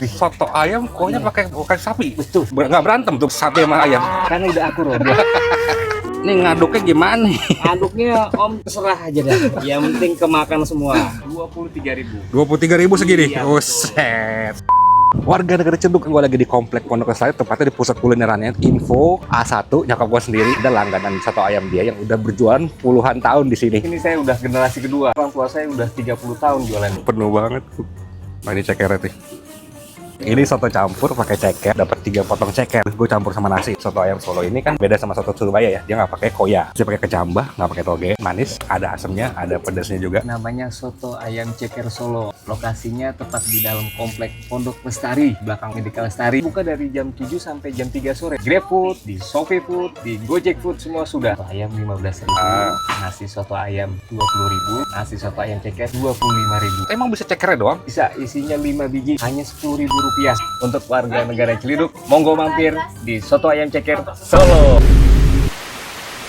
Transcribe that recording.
Di soto ayam kuahnya Iya. pakai sapi. Betul. Nggak berantem tuh sapi sama ayam. Karena udah aku Rob. Ini ngaduknya gimana nih? Aduknya Om terserah aja dah. Yang penting kemakan semua. 23.000. 23.000 segini. Iya, Buset. Warga negara Cenduk, gue lagi di Komplek Pondok Lestari, tepatnya di pusat kulinerannya Info A1. Nyokap gue sendiri ada langganan soto ayam dia yang udah berjualan puluhan tahun di sini. Ini saya udah generasi kedua. Orang tua saya udah 30 tahun jualan. Penuh banget. Nah, ini cekernya nih. Ini soto campur pakai ceker, dapat 3 potong ceker. Gue campur sama nasi. Soto ayam Solo ini kan beda sama soto Surabaya ya. Dia nggak pakai koya, dia pakai kecambah, nggak pakai toge. Manis, ada asemnya, ada pedasnya juga. Namanya soto ayam ceker Solo. Lokasinya tepat di dalam komplek Pondok Lestari, belakang Medika Lestari. Buka dari jam 7 sampai jam 3 sore. GrabFood, di ShopeeFood, di Gojek Food semua sudah. Soto ayam 15.000, nasi soto ayam 20.000, nasi soto ayam ceker 25.000. Emang bisa cekernya doang? Bisa isinya 5 biji, hanya Rp10.000. Untuk warga negara Ciliduk, monggo mampir di soto ayam ceker Solo.